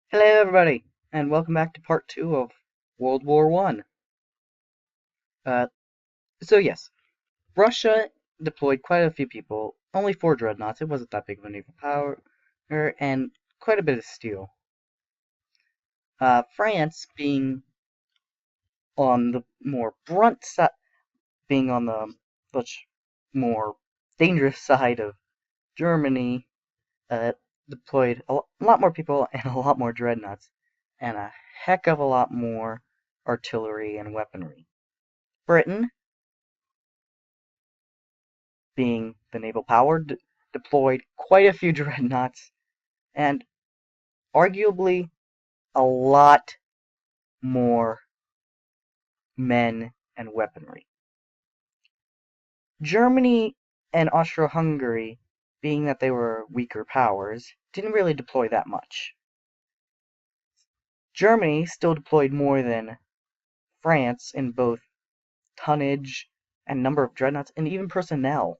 Hello, everybody, and welcome back to part 2 of World War One. So yes, Russia deployed quite a few people, only 4 dreadnoughts. It wasn't that big of a naval power, and quite a bit of steel. France, being on the more brunt side, being on the much more dangerous side of Germany, uh, deployed a lot more people and a lot more dreadnoughts, and a heck of a lot more artillery and weaponry. Britain, being the naval power, deployed quite a few dreadnoughts and arguably a lot more men and weaponry. Germany and Austro-Hungary, being that they were weaker powers, didn't really deploy that much. Germany still deployed more than France in both tonnage and number of dreadnoughts and even personnel.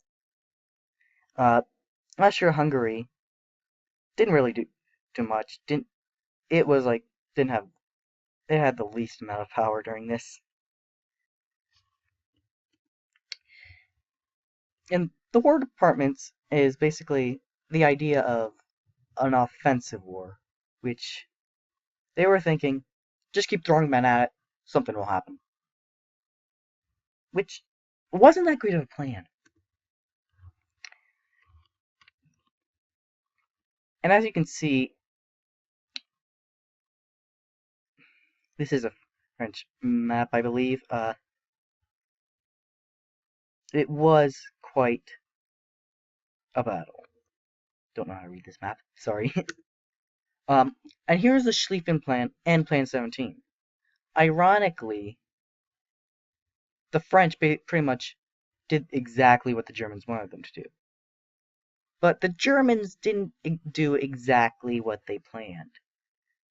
Austro-Hungary didn't really do much. It was like didn't have it had the least amount of power during this. And the War Departments is basically the idea of an offensive war, which they were thinking, just keep throwing men at it, something will happen. Which wasn't that great of a plan. And as you can see, this is a French map, I believe. It was quite a battle. Don't know how to read this map. Sorry. And here's the Schlieffen Plan and Plan 17. Ironically, the French pretty much did exactly what the Germans wanted them to do. But the Germans didn't do exactly what they planned,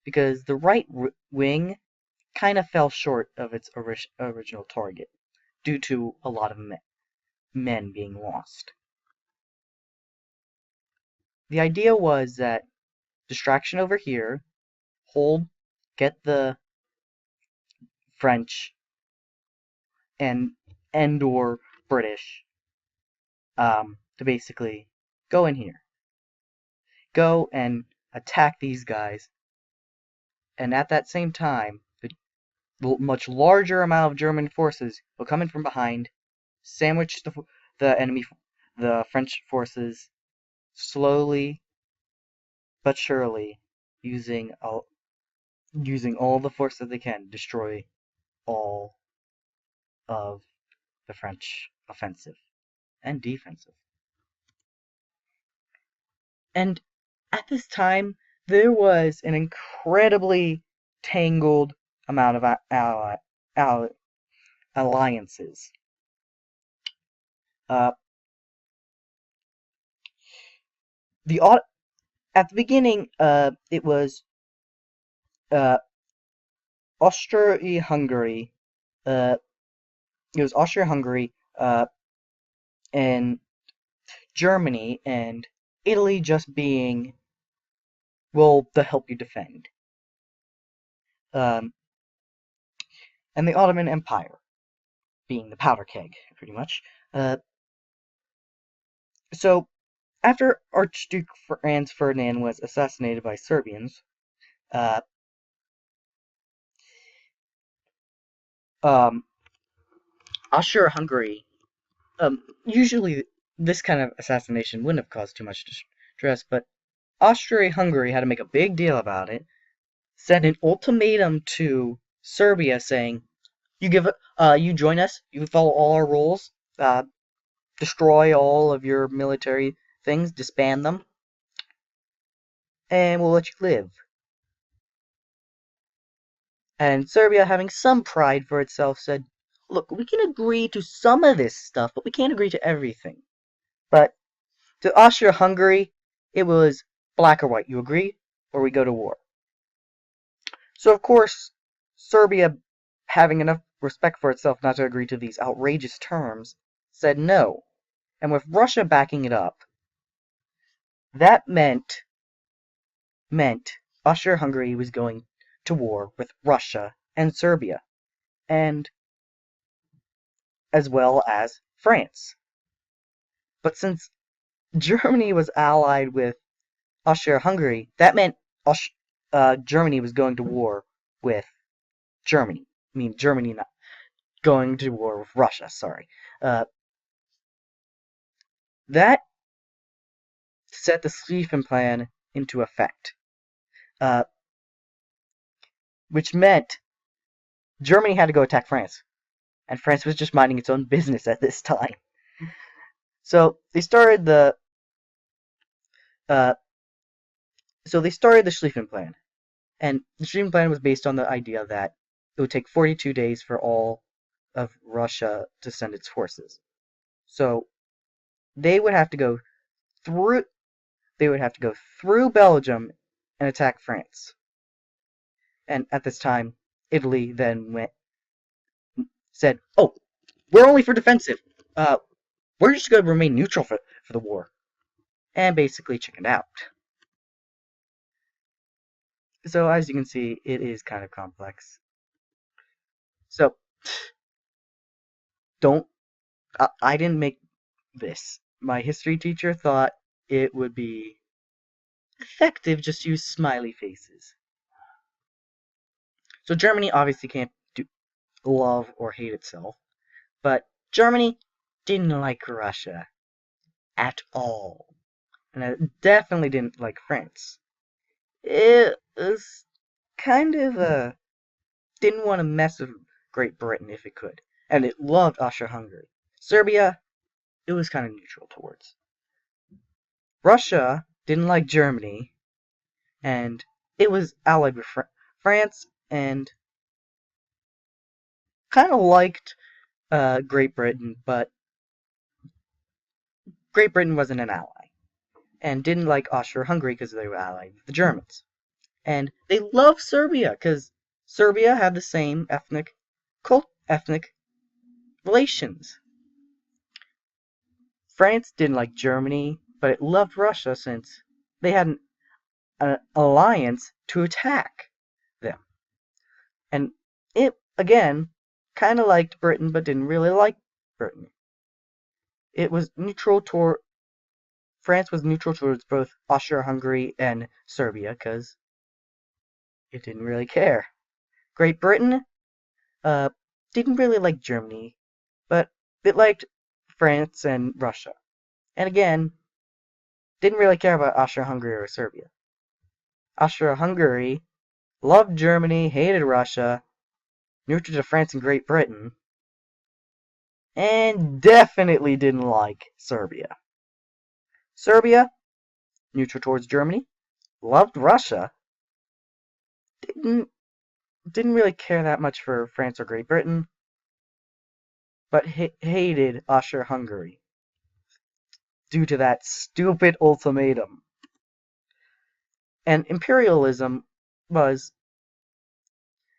because the right wing kind of fell short of its original target, due to a lot of men being lost. The idea was that distraction over here, get the French and or British to basically go in here, go and attack these guys, and at that same time, the much larger amount of German forces will come in from behind, sandwich the French forces, slowly but surely, using all the force that they can, destroy all of the French offensive and defensive. And at this time, there was an incredibly tangled amount of alliances. Uh, the At the beginning, it was Austria-Hungary. It was Austria-Hungary, and Germany and Italy just being, well, the help you defend. And the Ottoman Empire being the powder keg, pretty much. So, after Archduke Franz Ferdinand was assassinated by Serbians, Austria-Hungary, usually this kind of assassination wouldn't have caused too much distress, but Austria-Hungary had to make a big deal about it, sent an ultimatum to Serbia saying, you join us, you follow all our rules, destroy all of your military things, disband them, and we'll let you live. And Serbia, having some pride for itself, said, look, we can agree to some of this stuff, but we can't agree to everything. But to Austria-Hungary, it was black or white. You agree, or we go to war. So, of course, Serbia, having enough respect for itself not to agree to these outrageous terms, said no. And with Russia backing it up, that meant Austria-Hungary was going to war with Russia and Serbia, and as well as France. But since Germany was allied with Austria-Hungary, that meant Germany was going to war with Germany. I mean, Germany not going to war with Russia, sorry. That set the Schlieffen Plan into effect, which meant Germany had to go attack France, and France was just minding its own business at this time. So they started the Schlieffen Plan, and the Schlieffen Plan was based on the idea that it would take 42 days for all of Russia to send its forces. So they would have to go through Belgium and attack France. And at this time, Italy then said, "Oh, we're only for defensive. We're just going to remain neutral for the war," and basically chickened out. So as you can see, it is kind of complex. So I didn't make this. My history teacher thought it would be effective just use smiley faces. So Germany obviously can't love or hate itself, but Germany didn't like Russia at all, and it definitely didn't like France. It was kind of didn't want to mess with Great Britain if it could, and it loved Austria-Hungary. Serbia, it was kind of neutral towards. Russia didn't like Germany, and it was allied with France, and kind of liked Great Britain, but Great Britain wasn't an ally, and didn't like Austria-Hungary because they were allied with the Germans. And they loved Serbia because Serbia had the same ethnic relations. France didn't like Germany, but it loved Russia since they had an alliance to attack them. And it, again, kind of liked Britain, but didn't really like Britain. It was neutral toward France was neutral towards both Austria-Hungary and Serbia because it didn't really care. Great Britain didn't really like Germany, but it liked France and Russia. And again, didn't really care about Austria-Hungary or Serbia. Austria-Hungary loved Germany, hated Russia, neutral to France and Great Britain, and definitely didn't like Serbia. Serbia, neutral towards Germany, loved Russia, didn't really care that much for France or Great Britain, but hated Austria-Hungary due to that stupid ultimatum. And imperialism was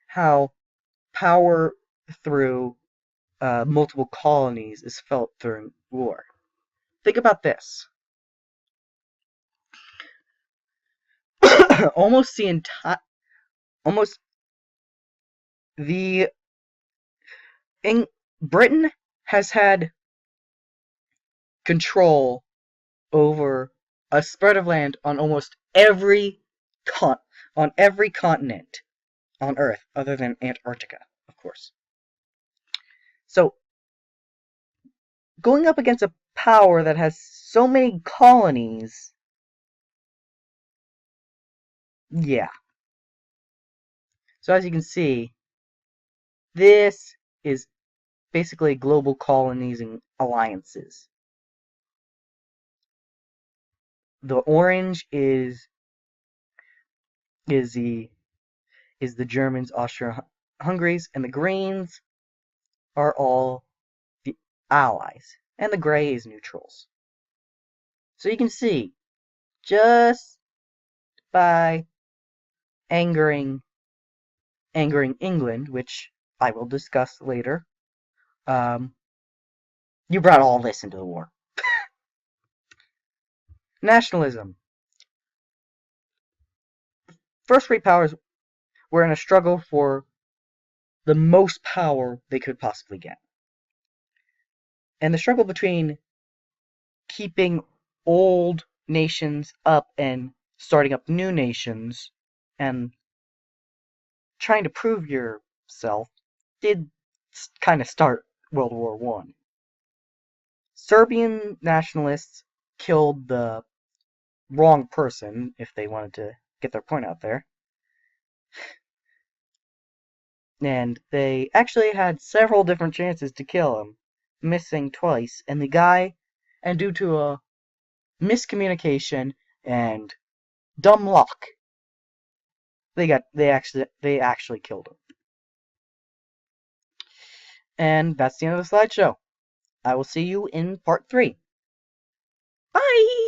how power through multiple colonies is felt during war. Think about this. Britain has had control over a spread of land on almost every continent on Earth, other than Antarctica, of course. So, going up against a power that has so many colonies, yeah. So as you can see, this is basically global colonies and alliances. The orange is the Germans, Austria-Hungaries, and the greens are all the allies, and the gray is neutrals. So you can see, just by angering England, which I will discuss later, you brought all this into the war. Nationalism. first three powers were in a struggle for the most power they could possibly get. And the struggle between keeping old nations up and starting up new nations and trying to prove yourself did kind of start World War One. Serbian nationalists killed the wrong person if they wanted to get their point out there. And they actually had several different chances to kill him, missing twice, and due to a miscommunication and dumb luck, they actually killed him. And that's the end of the slideshow. I will see you in part 3. Bye!